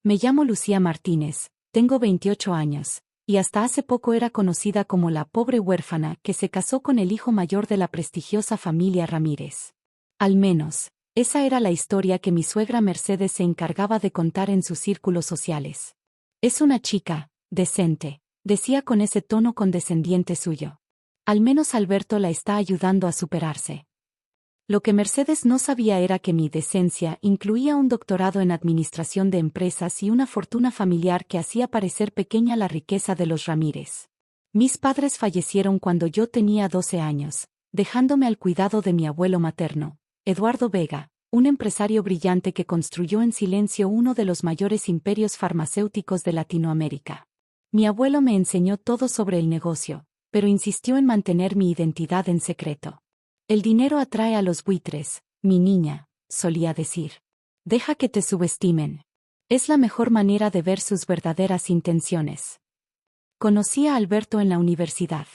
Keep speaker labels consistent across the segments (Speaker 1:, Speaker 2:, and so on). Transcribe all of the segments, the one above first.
Speaker 1: Me llamo Lucía Martínez, tengo 28 años, y hasta hace poco era conocida como la pobre huérfana que se casó con el hijo mayor de la prestigiosa familia Ramírez. Al menos, esa era la historia que mi suegra Mercedes se encargaba de contar en sus círculos sociales. Es una chica, decente, decía con ese tono condescendiente suyo. Al menos Alberto la está ayudando a superarse. Lo que Mercedes no sabía era que mi decencia incluía un doctorado en administración de empresas y una fortuna familiar que hacía parecer pequeña la riqueza de los Ramírez. Mis padres fallecieron cuando yo tenía 12 años, dejándome al cuidado de mi abuelo materno, Eduardo Vega, un empresario brillante que construyó en silencio uno de los mayores imperios farmacéuticos de Latinoamérica. Mi abuelo me enseñó todo sobre el negocio, pero insistió en mantener mi identidad en secreto. El dinero atrae a los buitres, mi niña, solía decir. Deja que te subestimen. Es la mejor manera de ver sus verdaderas intenciones. Conocí a Alberto en la universidad.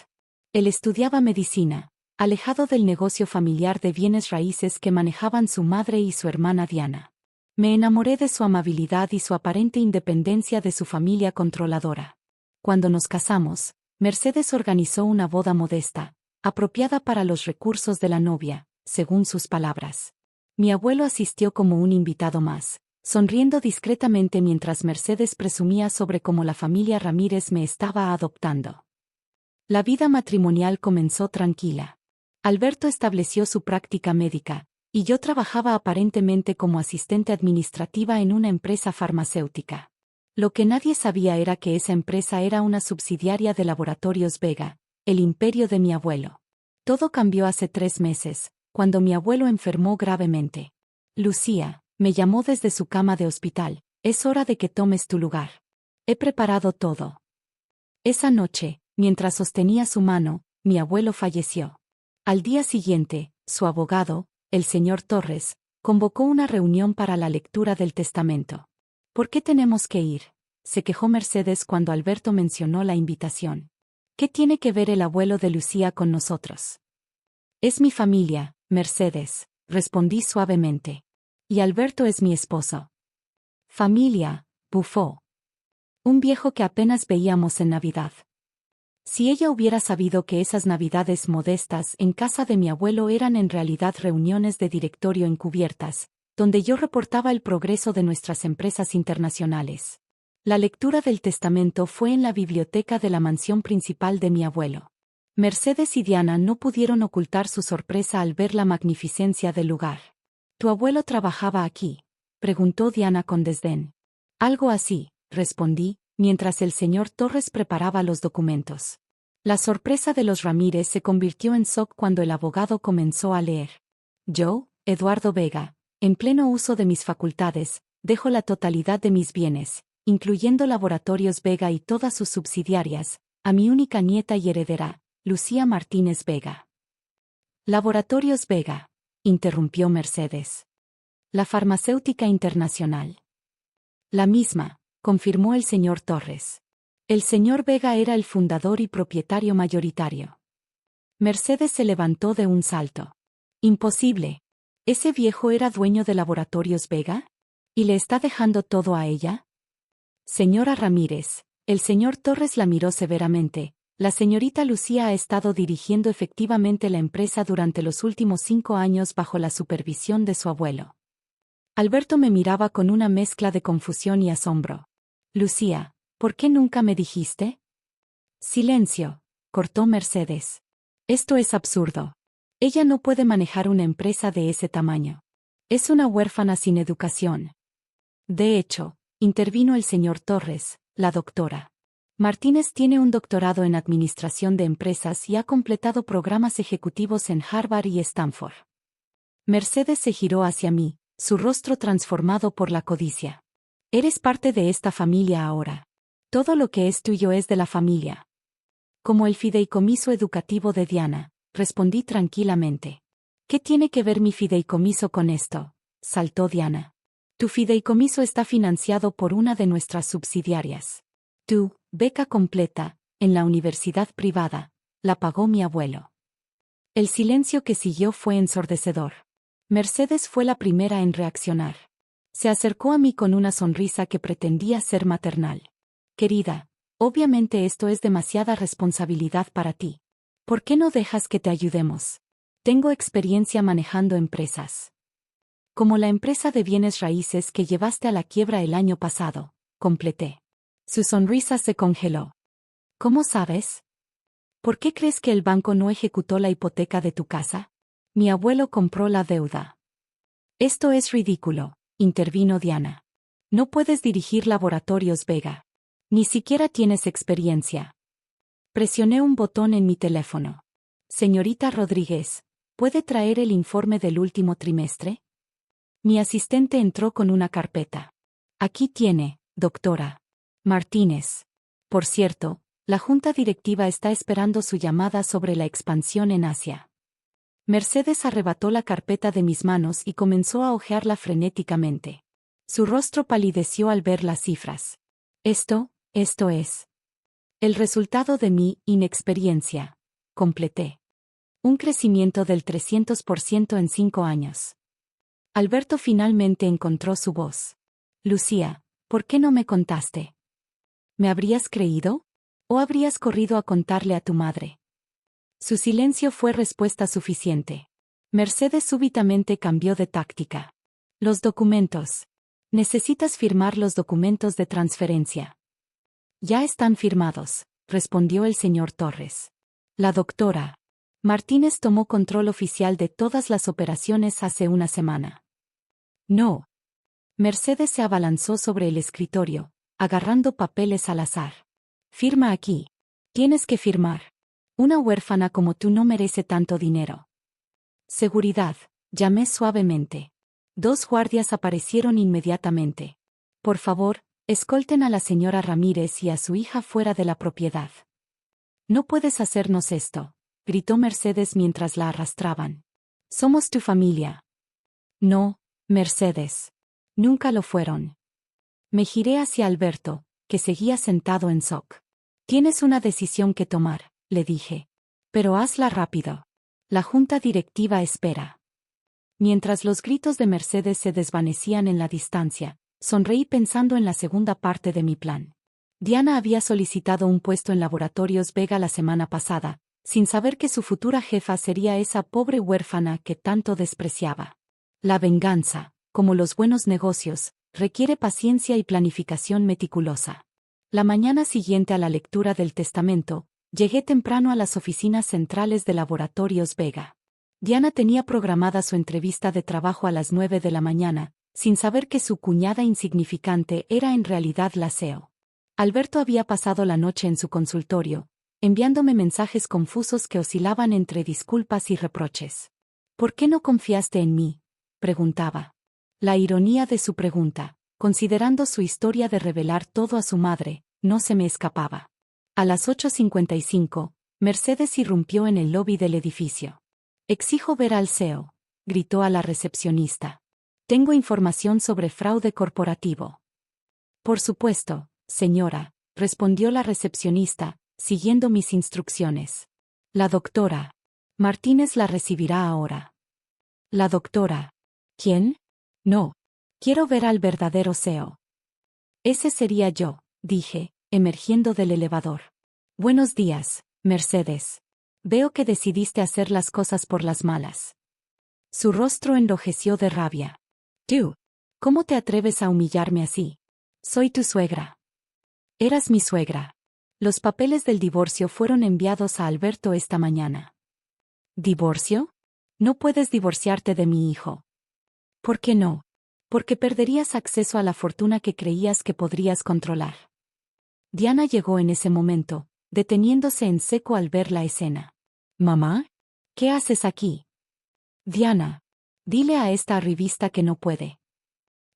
Speaker 1: Él estudiaba medicina, alejado del negocio familiar de bienes raíces que manejaban su madre y su hermana Diana. Me enamoré de su amabilidad y su aparente independencia de su familia controladora. Cuando nos casamos, Mercedes organizó una boda modesta, apropiada para los recursos de la novia, según sus palabras. Mi abuelo asistió como un invitado más, sonriendo discretamente mientras Mercedes presumía sobre cómo la familia Ramírez me estaba adoptando. La vida matrimonial comenzó tranquila. Alberto estableció su práctica médica, y yo trabajaba aparentemente como asistente administrativa en una empresa farmacéutica. Lo que nadie sabía era que esa empresa era una subsidiaria de Laboratorios Vega, el imperio de mi abuelo. Todo cambió hace 3 meses, cuando mi abuelo enfermó gravemente. Lucía, me llamó desde su cama de hospital, es hora de que tomes tu lugar. He preparado todo. Esa noche, mientras sostenía su mano, mi abuelo falleció. Al día siguiente, su abogado, el señor Torres, convocó una reunión para la lectura del testamento. ¿Por qué tenemos que ir?, se quejó Mercedes cuando Alberto mencionó la invitación. ¿Qué tiene que ver el abuelo de Lucía con nosotros? Es mi familia, Mercedes, respondí suavemente. Y Alberto es mi esposo. Familia, bufó. Un viejo que apenas veíamos en Navidad. Si ella hubiera sabido que esas Navidades modestas en casa de mi abuelo eran en realidad reuniones de directorio encubiertas, donde yo reportaba el progreso de nuestras empresas internacionales. La lectura del testamento fue en la biblioteca de la mansión principal de mi abuelo. Mercedes y Diana no pudieron ocultar su sorpresa al ver la magnificencia del lugar. ¿Tu abuelo trabajaba aquí?, preguntó Diana con desdén. Algo así, respondí, mientras el señor Torres preparaba los documentos. La sorpresa de los Ramírez se convirtió en shock cuando el abogado comenzó a leer. Yo, Eduardo Vega, en pleno uso de mis facultades, dejo la totalidad de mis bienes, incluyendo Laboratorios Vega y todas sus subsidiarias, a mi única nieta y heredera, Lucía Martínez Vega. Laboratorios Vega, interrumpió Mercedes. La farmacéutica internacional. La misma, confirmó el señor Torres. El señor Vega era el fundador y propietario mayoritario. Mercedes se levantó de un salto. Imposible. ¿Ese viejo era dueño de Laboratorios Vega? ¿Y le está dejando todo a ella? Señora Ramírez, el señor Torres la miró severamente. La señorita Lucía ha estado dirigiendo efectivamente la empresa durante los últimos 5 años bajo la supervisión de su abuelo. Alberto me miraba con una mezcla de confusión y asombro. Lucía, ¿por qué nunca me dijiste? Silencio, cortó Mercedes. Esto es absurdo. Ella no puede manejar una empresa de ese tamaño. Es una huérfana sin educación. De hecho, intervino el señor Torres, la doctora Martínez tiene un doctorado en administración de empresas y ha completado programas ejecutivos en Harvard y Stanford. Mercedes se giró hacia mí, su rostro transformado por la codicia. Eres parte de esta familia ahora. Todo lo que es tuyo es de la familia. Como el fideicomiso educativo de Diana, respondí tranquilamente. ¿Qué tiene que ver mi fideicomiso con esto?, saltó Diana. Tu fideicomiso está financiado por una de nuestras subsidiarias. Tu beca completa, en la universidad privada, la pagó mi abuelo. El silencio que siguió fue ensordecedor. Mercedes fue la primera en reaccionar. Se acercó a mí con una sonrisa que pretendía ser maternal. Querida, obviamente esto es demasiada responsabilidad para ti. ¿Por qué no dejas que te ayudemos? Tengo experiencia manejando empresas. Como la empresa de bienes raíces que llevaste a la quiebra el año pasado, completé. Su sonrisa se congeló. ¿Cómo sabes? ¿Por qué crees que el banco no ejecutó la hipoteca de tu casa? Mi abuelo compró la deuda. Esto es ridículo, intervino Diana. No puedes dirigir Laboratorios Vega. Ni siquiera tienes experiencia. Presioné un botón en mi teléfono. Señorita Rodríguez, ¿puede traer el informe del último trimestre? Mi asistente entró con una carpeta. Aquí tiene, doctora Martínez. Por cierto, la junta directiva está esperando su llamada sobre la expansión en Asia. Mercedes arrebató la carpeta de mis manos y comenzó a hojearla frenéticamente. Su rostro palideció al ver las cifras. Esto es el resultado de mi inexperiencia, completé. Un crecimiento del 300% en 5 años. Alberto finalmente encontró su voz. Lucía, ¿por qué no me contaste? ¿Me habrías creído? ¿O habrías corrido a contarle a tu madre? Su silencio fue respuesta suficiente. Mercedes súbitamente cambió de táctica. Los documentos. Necesitas firmar los documentos de transferencia. Ya están firmados, respondió el señor Torres. La doctora Martínez tomó control oficial de todas las operaciones hace una semana. No. Mercedes se abalanzó sobre el escritorio, agarrando papeles al azar. Firma aquí. Tienes que firmar. Una huérfana como tú no merece tanto dinero. Seguridad, llamé suavemente. 2 guardias aparecieron inmediatamente. Por favor, escolten a la señora Ramírez y a su hija fuera de la propiedad. No puedes hacernos esto, gritó Mercedes mientras la arrastraban. Somos tu familia. No, Mercedes. Nunca lo fueron. Me giré hacia Alberto, que seguía sentado en SOC. Tienes una decisión que tomar, le dije. Pero hazla rápido. La junta directiva espera. Mientras los gritos de Mercedes se desvanecían en la distancia, sonreí pensando en la segunda parte de mi plan. Diana había solicitado un puesto en Laboratorios Vega la semana pasada, sin saber que su futura jefa sería esa pobre huérfana que tanto despreciaba. La venganza, como los buenos negocios, requiere paciencia y planificación meticulosa. La mañana siguiente a la lectura del testamento, llegué temprano a las oficinas centrales de Laboratorios Vega. Diana tenía programada su entrevista de trabajo a las 9 de la mañana, sin saber que su cuñada insignificante era en realidad la CEO. Alberto había pasado la noche en su consultorio, enviándome mensajes confusos que oscilaban entre disculpas y reproches. ¿Por qué no confiaste en mí?, preguntaba. La ironía de su pregunta, considerando su historia de revelar todo a su madre, no se me escapaba. A las 8:55, Mercedes irrumpió en el lobby del edificio. Exijo ver al CEO, gritó a la recepcionista. Tengo información sobre fraude corporativo. Por supuesto, señora, respondió la recepcionista, siguiendo mis instrucciones. La doctora Martínez la recibirá ahora. La doctora. ¿Quién? No. Quiero ver al verdadero CEO. Ese sería yo, dije, emergiendo del elevador. Buenos días, Mercedes. Veo que decidiste hacer las cosas por las malas. Su rostro enrojeció de rabia. Tú. ¿Cómo te atreves a humillarme así? Soy tu suegra. Eras mi suegra. Los papeles del divorcio fueron enviados a Alberto esta mañana. ¿Divorcio? No puedes divorciarte de mi hijo. ¿Por qué no? Porque perderías acceso a la fortuna que creías que podrías controlar. Diana llegó en ese momento, deteniéndose en seco al ver la escena. ¿Mamá? ¿Qué haces aquí? Diana. Dile a esta arribista que no puede.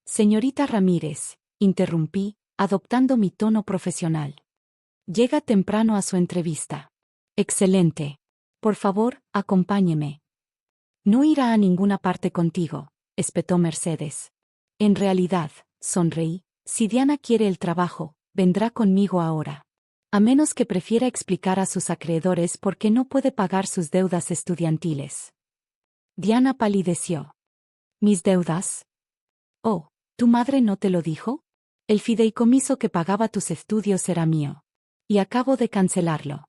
Speaker 1: Señorita Ramírez, interrumpí, adoptando mi tono profesional. Llega temprano a su entrevista. Excelente. Por favor, acompáñeme. No irá a ninguna parte contigo, espetó Mercedes. En realidad, sonreí, si Diana quiere el trabajo, vendrá conmigo ahora. A menos que prefiera explicar a sus acreedores por qué no puede pagar sus deudas estudiantiles. Diana palideció. ¿Mis deudas? Oh, ¿Tu madre no te lo dijo? El fideicomiso que pagaba tus estudios era mío. Y acabo de cancelarlo.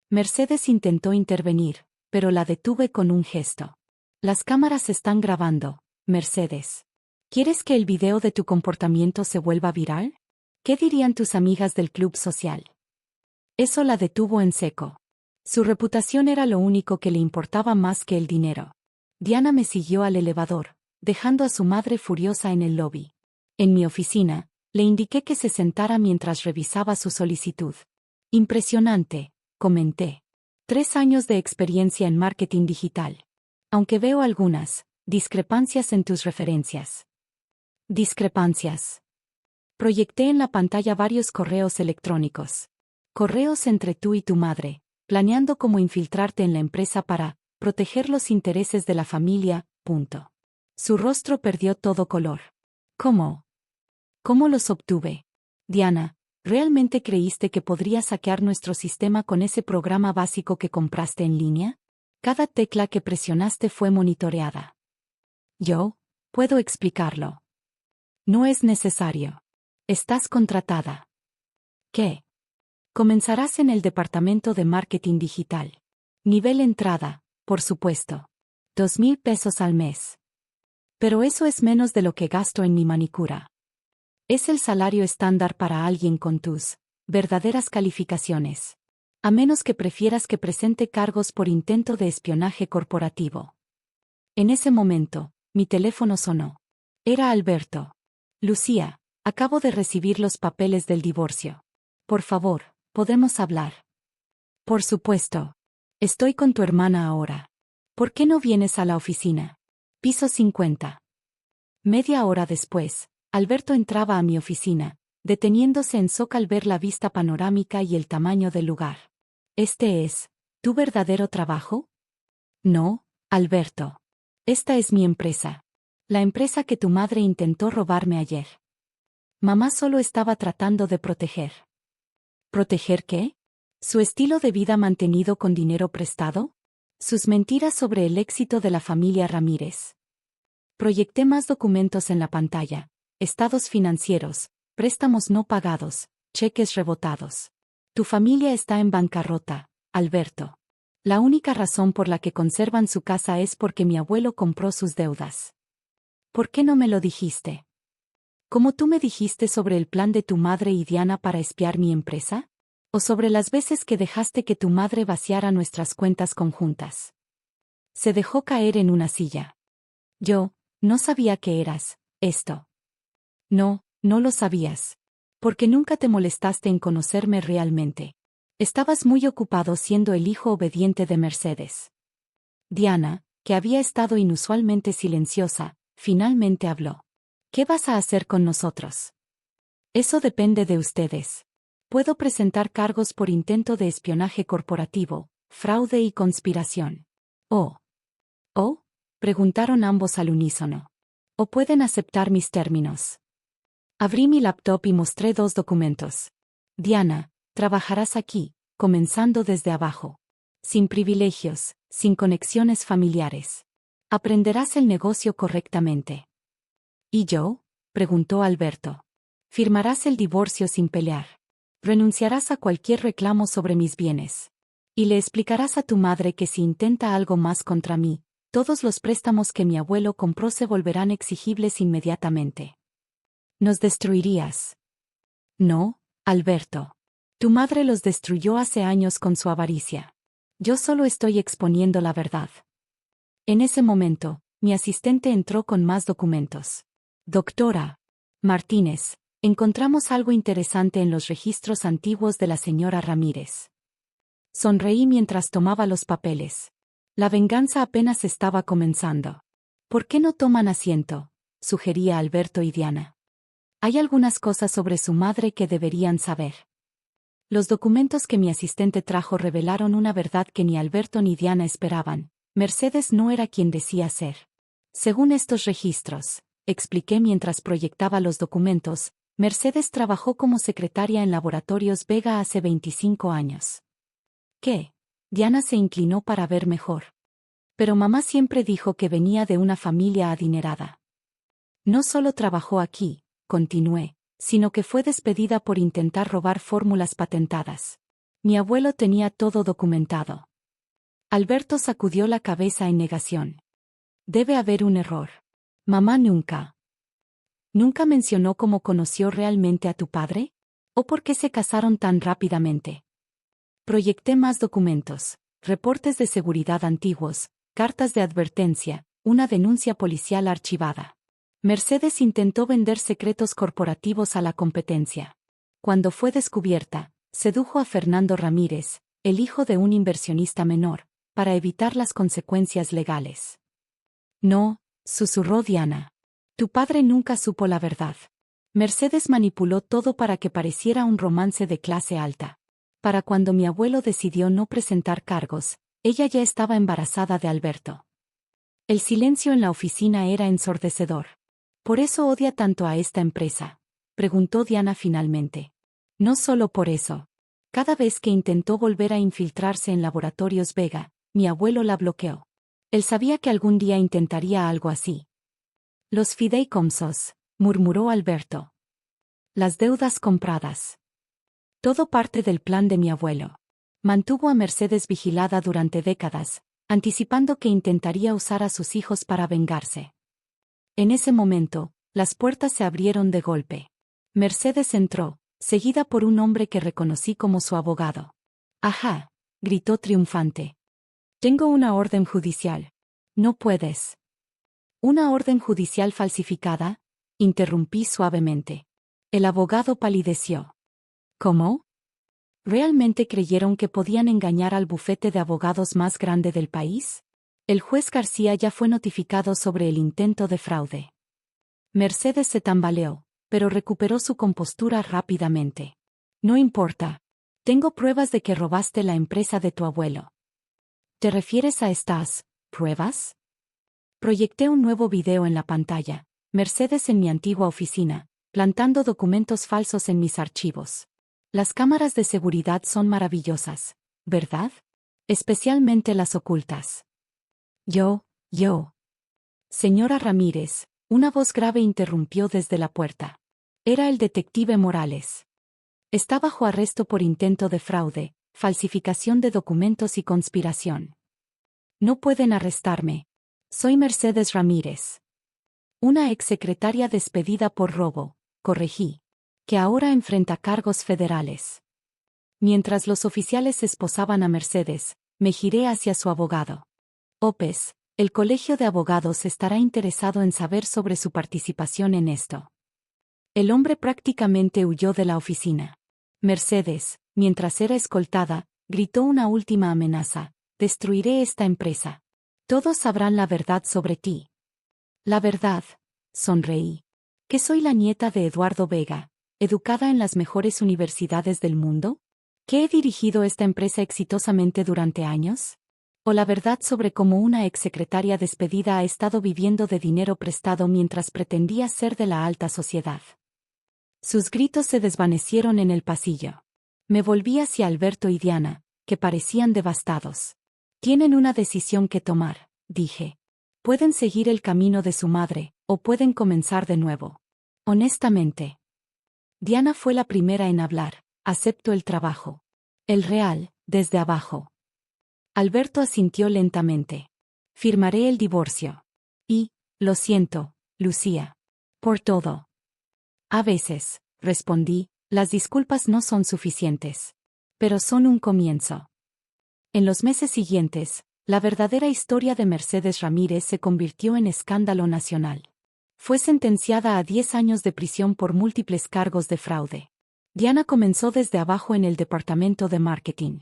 Speaker 1: Mercedes intentó intervenir, pero la detuve con un gesto. Las cámaras están grabando, Mercedes. ¿Quieres que el video de tu comportamiento se vuelva viral? ¿Qué dirían tus amigas del club social? Eso la detuvo en seco. Su reputación era lo único que le importaba más que el dinero. Diana me siguió al elevador, dejando a su madre furiosa en el lobby. En mi oficina, le indiqué que se sentara mientras revisaba su solicitud. Impresionante, comenté. 3 años de experiencia en marketing digital. Aunque veo algunas discrepancias en tus referencias. Discrepancias. Proyecté en la pantalla varios correos electrónicos. Correos entre tú y tu madre, planeando cómo infiltrarte en la empresa para proteger los intereses de la familia, punto. Su rostro perdió todo color. ¿Cómo? ¿Cómo los obtuve? Diana, ¿realmente creíste que podrías hackear nuestro sistema con ese programa básico que compraste en línea? Cada tecla que presionaste fue monitoreada. Yo, puedo explicarlo. No es necesario. Estás contratada. ¿Qué? Comenzarás en el departamento de marketing digital. Nivel entrada, por supuesto. 2,000 pesos al mes. Pero eso es menos de lo que gasto en mi manicura. Es el salario estándar para alguien con tus verdaderas calificaciones. A menos que prefieras que presente cargos por intento de espionaje corporativo. En ese momento, mi teléfono sonó. Era Alberto. Lucía, acabo de recibir los papeles del divorcio. Por favor, ¿podemos hablar? Por supuesto. Estoy con tu hermana ahora. ¿Por qué no vienes a la oficina? Piso 50. Media hora después, Alberto entraba a mi oficina, deteniéndose en Zoca al ver la vista panorámica y el tamaño del lugar. ¿Este es tu verdadero trabajo? No, Alberto. Esta es mi empresa. La empresa que tu madre intentó robarme ayer. Mamá solo estaba tratando de proteger. ¿Proteger qué? ¿Su estilo de vida mantenido con dinero prestado? Sus mentiras sobre el éxito de la familia Ramírez. Proyecté más documentos en la pantalla. Estados financieros, préstamos no pagados, cheques rebotados. Tu familia está en bancarrota, Alberto. La única razón por la que conservan su casa es porque mi abuelo compró sus deudas. ¿Por qué no me lo dijiste? ¿Cómo tú me dijiste sobre el plan de tu madre y Diana para espiar mi empresa? ¿O sobre las veces que dejaste que tu madre vaciara nuestras cuentas conjuntas? Se dejó caer en una silla. Yo, no sabía que eras esto. No, no lo sabías. Porque nunca te molestaste en conocerme realmente. Estabas muy ocupado siendo el hijo obediente de Mercedes. Diana, que había estado inusualmente silenciosa, finalmente habló. ¿Qué vas a hacer con nosotros? Eso depende de ustedes. Puedo presentar cargos por intento de espionaje corporativo, fraude y conspiración. ¿Oh? ¿Oh? Preguntaron ambos al unísono. ¿O pueden aceptar mis términos? Abrí mi laptop y mostré 2 documentos. Diana, trabajarás aquí, comenzando desde abajo. Sin privilegios, sin conexiones familiares. Aprenderás el negocio correctamente. ¿Y yo? Preguntó Alberto. Firmarás el divorcio sin pelear. Renunciarás a cualquier reclamo sobre mis bienes. Y le explicarás a tu madre que si intenta algo más contra mí, todos los préstamos que mi abuelo compró se volverán exigibles inmediatamente. ¿Nos destruirías? No, Alberto. Tu madre los destruyó hace años con su avaricia. Yo solo estoy exponiendo la verdad. En ese momento, mi asistente entró con más documentos. Doctora Martínez, encontramos algo interesante en los registros antiguos de la señora Ramírez. Sonreí mientras tomaba los papeles. La venganza apenas estaba comenzando. ¿Por qué no toman asiento?, sugería Alberto y Diana. Hay algunas cosas sobre su madre que deberían saber. Los documentos que mi asistente trajo revelaron una verdad que ni Alberto ni Diana esperaban. Mercedes no era quien decía ser. Según estos registros, expliqué mientras proyectaba los documentos, Mercedes trabajó como secretaria en Laboratorios Vega hace 25 años. ¿Qué? Diana se inclinó para ver mejor. Pero mamá siempre dijo que venía de una familia adinerada. No solo trabajó aquí, continué, sino que fue despedida por intentar robar fórmulas patentadas. Mi abuelo tenía todo documentado. Alberto sacudió la cabeza en negación. Debe haber un error. Mamá nunca mencionó cómo conoció realmente a tu padre, o por qué se casaron tan rápidamente. Proyecté más documentos, reportes de seguridad antiguos, cartas de advertencia, una denuncia policial archivada. Mercedes intentó vender secretos corporativos a la competencia. Cuando fue descubierta, sedujo a Fernando Ramírez, el hijo de un inversionista menor, para evitar las consecuencias legales. No, susurró Diana. Tu padre nunca supo la verdad. Mercedes manipuló todo para que pareciera un romance de clase alta. Para cuando mi abuelo decidió no presentar cargos, ella ya estaba embarazada de Alberto. El silencio en la oficina era ensordecedor. ¿Por eso odia tanto a esta empresa?, preguntó Diana finalmente. No solo por eso. Cada vez que intentó volver a infiltrarse en Laboratorios Vega, mi abuelo la bloqueó. Él sabía que algún día intentaría algo así. Los fideicomisos, murmuró Alberto. Las deudas compradas. Todo parte del plan de mi abuelo. Mantuvo a Mercedes vigilada durante décadas, anticipando que intentaría usar a sus hijos para vengarse. En ese momento, las puertas se abrieron de golpe. Mercedes entró, seguida por un hombre que reconocí como su abogado. «Ajá», gritó triunfante. «Tengo una orden judicial». «No puedes». «¿Una orden judicial falsificada?», interrumpí suavemente. El abogado palideció. «¿Cómo? ¿Realmente creyeron que podían engañar al bufete de abogados más grande del país? El juez García ya fue notificado sobre el intento de fraude». Mercedes se tambaleó, pero recuperó su compostura rápidamente. «No importa. Tengo pruebas de que robaste la empresa de tu abuelo». ¿Te refieres a estas pruebas? Proyecté un nuevo video en la pantalla, Mercedes en mi antigua oficina, plantando documentos falsos en mis archivos. Las cámaras de seguridad son maravillosas, ¿verdad? Especialmente las ocultas. Yo. Señora Ramírez, una voz grave interrumpió desde la puerta. Era el detective Morales. Está bajo arresto por intento de fraude, falsificación de documentos y conspiración. No pueden arrestarme. Soy Mercedes Ramírez. Una exsecretaria despedida por robo, corregí, que ahora enfrenta cargos federales. Mientras los oficiales esposaban a Mercedes, me giré hacia su abogado. «Opes, el Colegio de Abogados estará interesado en saber sobre su participación en esto». El hombre prácticamente huyó de la oficina. Mercedes, mientras era escoltada, gritó una última amenaza: «Destruiré esta empresa. Todos sabrán la verdad sobre ti». «¿La verdad?», sonreí. «¿Que soy la nieta de Eduardo Vega, educada en las mejores universidades del mundo? ¿Que he dirigido esta empresa exitosamente durante años? ¿O la verdad sobre cómo una exsecretaria despedida ha estado viviendo de dinero prestado mientras pretendía ser de la alta sociedad?» Sus gritos se desvanecieron en el pasillo. Me volví hacia Alberto y Diana, que parecían devastados. «Tienen una decisión que tomar», dije. «Pueden seguir el camino de su madre, o pueden comenzar de nuevo». «Honestamente». Diana fue la primera en hablar. «Acepto el trabajo. El real, desde abajo». Alberto asintió lentamente. «Firmaré el divorcio. Y, lo siento, Lucía. Por todo». «A veces», respondí, «las disculpas no son suficientes. Pero son un comienzo». En los meses siguientes, la verdadera historia de Mercedes Ramírez se convirtió en escándalo nacional. Fue sentenciada a 10 años de prisión por múltiples cargos de fraude. Diana comenzó desde abajo en el departamento de marketing.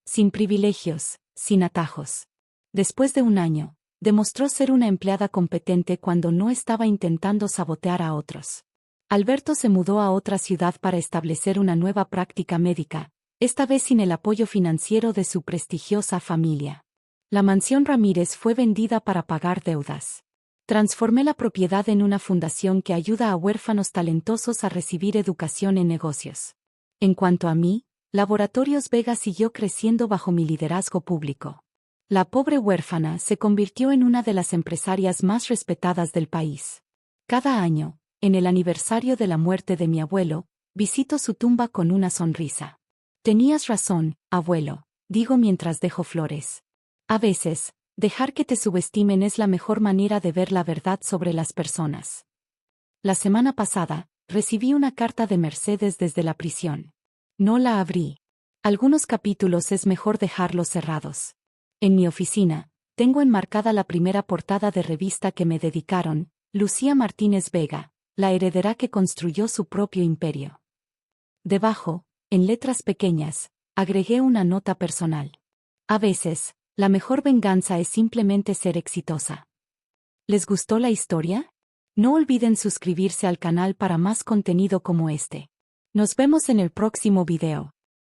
Speaker 1: Sin privilegios, sin atajos. Después de un año, demostró ser una empleada competente cuando no estaba intentando sabotear a otros. Alberto se mudó a otra ciudad para establecer una nueva práctica médica, esta vez sin el apoyo financiero de su prestigiosa familia. La mansión Ramírez fue vendida para pagar deudas. Transformé la propiedad en una fundación que ayuda a huérfanos talentosos a recibir educación en negocios. En cuanto a mí, Laboratorios Vega siguió creciendo bajo mi liderazgo público. La pobre huérfana se convirtió en una de las empresarias más respetadas del país. Cada año, en el aniversario de la muerte de mi abuelo, visito su tumba con una sonrisa. Tenías razón, abuelo, digo mientras dejo flores. A veces, dejar que te subestimen es la mejor manera de ver la verdad sobre las personas. La semana pasada, recibí una carta de Mercedes desde la prisión. No la abrí. Algunos capítulos es mejor dejarlos cerrados. En mi oficina, tengo enmarcada la primera portada de revista que me dedicaron, Lucía Martínez Vega, la heredera que construyó su propio imperio. Debajo, en letras pequeñas, agregué una nota personal. A veces, la mejor venganza es simplemente ser exitosa. ¿Les gustó la historia? No olviden suscribirse al canal para más contenido como este. Nos vemos en el próximo video.